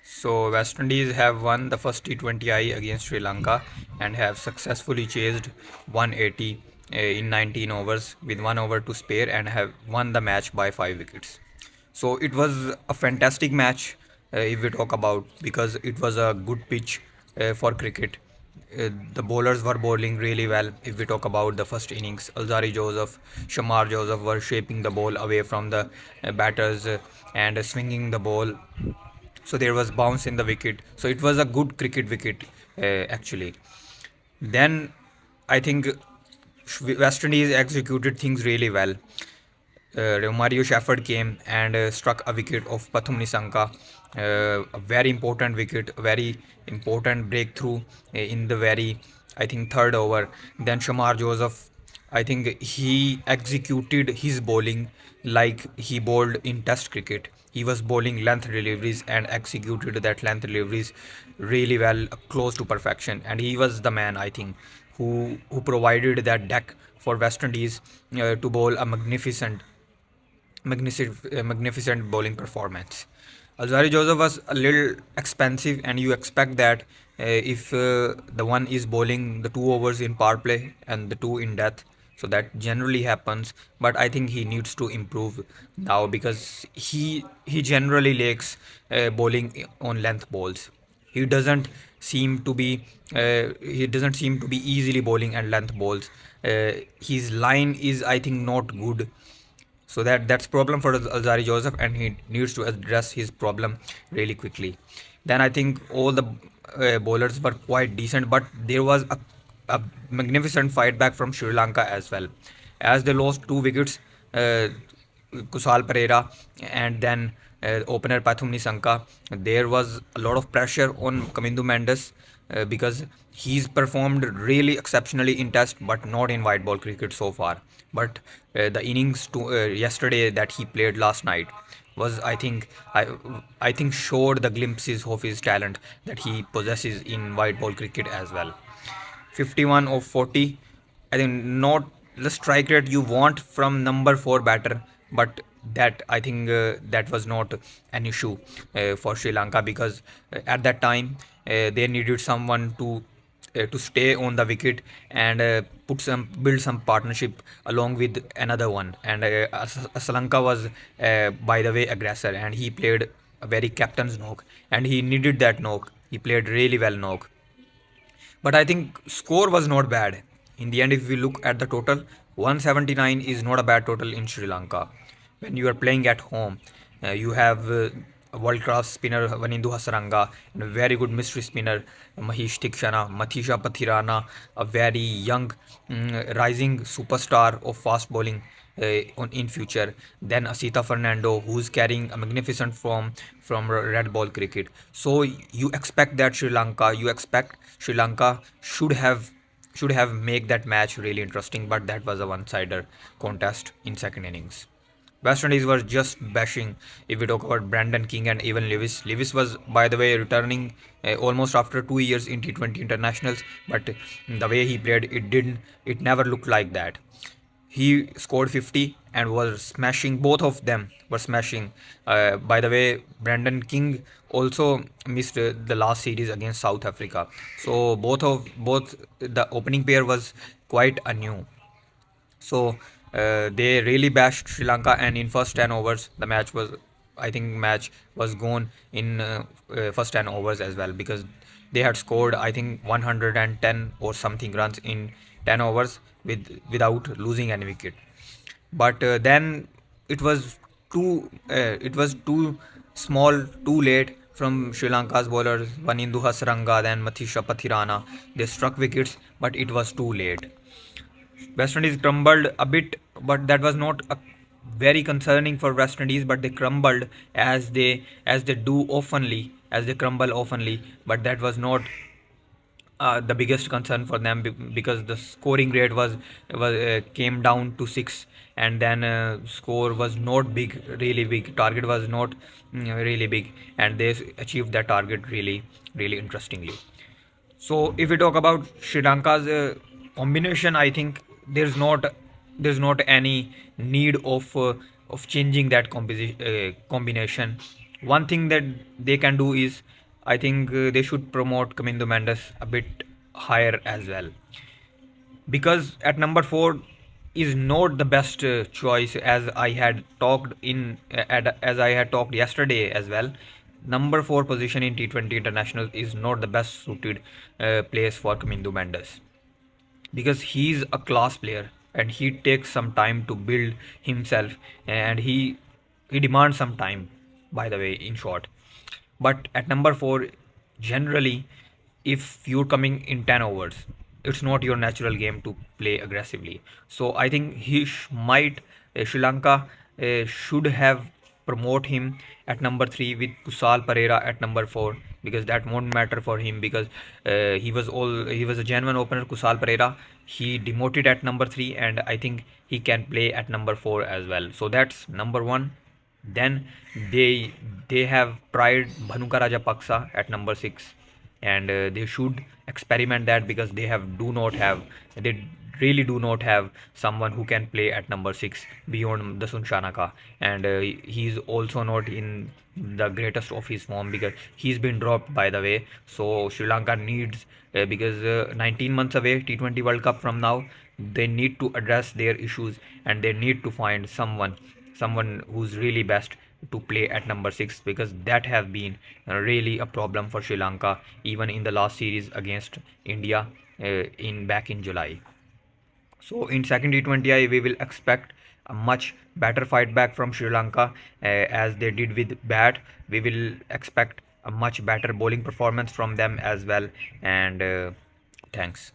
So West Indies have won the first T20I against Sri Lanka and have successfully chased 180 in 19 overs with 1 over to spare and have won the match by 5 wickets. So it was a fantastic match if we talk about, because it was a good pitch for cricket. The bowlers were bowling really well. If we talk about the first innings, Alzari Joseph, Shamar Joseph were shaping the ball away from the batters and swinging the ball, so there was bounce in the wicket, so it was a good cricket wicket actually. Then I think West Indies executed things really well. Mario Shafford came and struck a wicket of Pathum Nisanka, a very important wicket, a very important breakthrough in the very, I think, third over. Then Shamar Joseph, I think he executed his bowling like he bowled in Test cricket. He was bowling length deliveries and executed that length deliveries really well, close to perfection. And he was the man, I think, who provided that deck for West Indies to bowl a magnificent bowling performance. Alzari Joseph was a little expensive, and you expect that if the one is bowling the 2 overs in power play and the two in death, so that generally happens. But I think he needs to improve now, because he generally lacks bowling on length balls. He doesn't seem to be easily bowling and length balls. His line is, I think, not good, so that's problem for Alzari Joseph, and he needs to address his problem really quickly. Then I think all the bowlers were quite decent, but there was a magnificent fight back from Sri Lanka as well, as they lost 2 wickets. Kusal Pereira and then opener Pathum Nisanka. There was a lot of pressure on Kamindu Mendes because he's performed really exceptionally in Test, but not in white ball cricket so far. But the innings yesterday that he played last night was, I think, showed the glimpses of his talent that he possesses in white ball cricket as well. 51 of 40. I think not the strike rate you want from number 4 batter, but that, I think, that was not an issue for Sri Lanka, because at that time they needed someone to stay on the wicket and build some partnership along with another one. And Sri was, by the way, aggressor, and he played a very captain's knock, and he needed that knock. He played really well knock, but I think score was not bad. In the end, if we look at the total, 179 is not a bad total in Sri Lanka. When you are playing at home, you have a world-class spinner Vanindu Hasaranga and a very good mystery spinner Mahesh Tikshana, Mathisha Pathirana, a very young rising superstar of fast bowling in future. Then Asita Fernando, who's carrying a magnificent form from red ball cricket. So you expect Sri Lanka should have make that match really interesting, but that was a one-sider contest in second innings. West Indies were just bashing. If we talk about Brandon King and even Lewis, Lewis was, by the way, returning almost after 2 years in T20 internationals, but the way he played, it never looked like that. He scored 50 and was smashing. Both of them were smashing. By the way, Brandon King also missed the last series against South Africa. So both the opening pair was quite a new. So they really bashed Sri Lanka, and in first 10 overs, match was gone in first 10 overs as well, because they had scored, I think, 110 or something runs in 10 overs without losing any wicket. But then it was too small, too late from Sri Lanka's bowlers, Vanindu Hasaranga, then Mathisha Pathirana. They struck wickets, but it was too late. West Indies crumbled a bit, but that was not very concerning for West Indies. But they crumbled as they do oftenly, as they crumble oftenly. But that was not the biggest concern for them, because the scoring rate was came down to 6, and then score was not big, really big. Target was not really big, and they achieved that target really interestingly. So if we talk about Sri Lanka's combination, I think there's not any need of changing that combination. one thing that they can do is, I think they should promote Kamindo Mendes a bit higher as well, because at number 4 is not the best choice, as I had talked as I had talked yesterday as well. Number 4 position in T20 international is not the best suited place for Kamindo Mendes, because he's a class player and he takes some time to build himself, and he demands some time, by the way, in short. But at number 4, generally, if you're coming in 10 overs, it's not your natural game to play aggressively. So I think might Sri Lanka should have promote him at number 3 with Kusal Pereira at number 4, because that won't matter for him, because he was a genuine opener. Kusal Pereira, he demoted at number 3, and I think he can play at number 4 as well. So that's number 1. Then they have tried Bhanuka Rajapaksa at number 6, and they should experiment that, because they really do not have someone who can play at number 6 beyond the Sunshanaka, and he's also not in the greatest of his form, because he's been dropped, by the way. So Sri Lanka needs, because 19 months away, T20 World Cup from now, they need to address their issues, and they need to find someone who's really best to play at number 6, because that have been really a problem for Sri Lanka, even in the last series against India in back in July. So in second T20I, we will expect a much better fight back from Sri Lanka, as they did with bat. We will expect a much better bowling performance from them as well. And thanks.